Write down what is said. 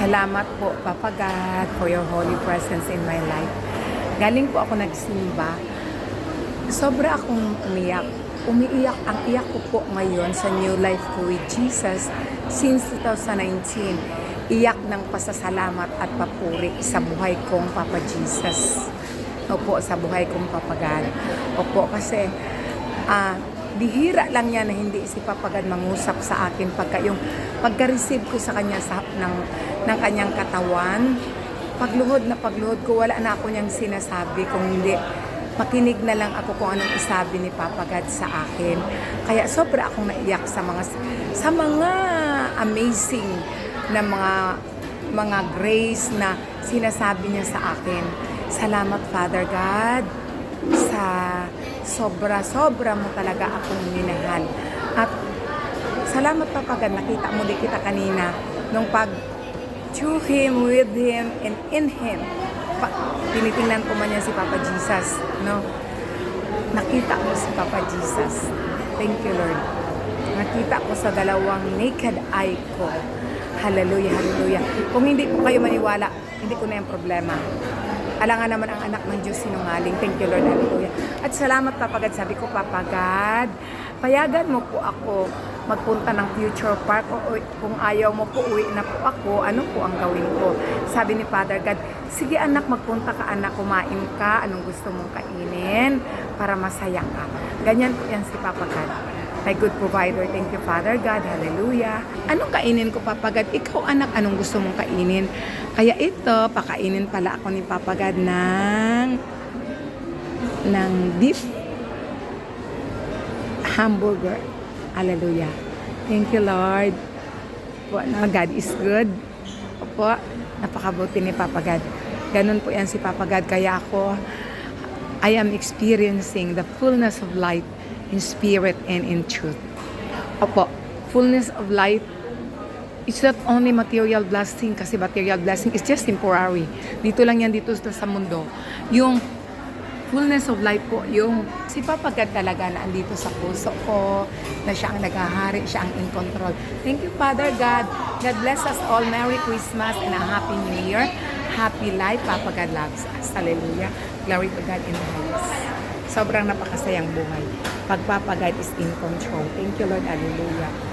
Salamat po, Papa God, for your holy presence in my life. Galing po ako nagsimba. Sobra akong umiyak. Ang iyak ko po ngayon sa new life ko with Jesus since 2019. Iyak ng pasasalamat at papuri sa buhay kong Papa Jesus. Opo, sa buhay kong Papa God. Opo, kasi bihira lang niya na hindi si Papa God mangusap sa akin pagka-receive ko sa kanya ng kanyang katawan. Pagluhod ko, wala na ako niyang sinasabi, kung hindi makinig na lang ako kung anong isabi ni Papa God sa akin. Kaya sobra akong naiyak sa mga amazing na mga grace na sinasabi niya sa akin. Salamat, Father God, sa sobra mo talaga akong minahal. At salamat, Papa God, nakita mo di kita kanina nung through Him, with Him, and in Him. Tinitingnan ko man yan si Papa Jesus, no? Nakita ko si Papa Jesus. Thank you, Lord. Nakita ko sa dalawang naked eye ko. Hallelujah, hallelujah. Kung hindi po kayo maniwala, hindi ko na yung problema. Alangan naman ang anak ng Diyos sinungaling. Thank you, Lord. Hallelujah. At salamat, Papa God. Sabi ko, Papa God, payagan mo po ako magpunta ng Future Park, o kung ayaw mo po, uwi na po ako, ano po ang gawin ko? Sabi ni Father God, sige anak, magpunta ka anak, kumain ka, anong gusto mong kainin para masaya ka. Ganyan po yan si Papa God. My good provider. Thank you, Father God. Hallelujah. Anong kainin ko, Papa God? Ikaw anak, anong gusto mong kainin? Kaya ito, pakainin pala ako ni Papa God ng beef hamburger. Hallelujah. Thank you, Lord. Po, God is good. Opo, napakabuti ni Papa God. Ganun po yan si Papa God. Kaya ako, I am experiencing the fullness of life in spirit and in truth. Opo, fullness of life, it's not only material blessing, kasi material blessing is just temporary. Dito lang yan, dito sa mundo. Yung fullness of life po, yung si Papa God talaga na andito sa puso ko, na siya ang naghahari, siya ang in control. Thank you, Father God. God bless us all. Merry Christmas and a Happy New Year. Happy life. Papa God loves us. Hallelujah. Glory to God in the highest. Sobrang napakasayang buhay. Pag Papa God is in control. Thank you, Lord. Hallelujah.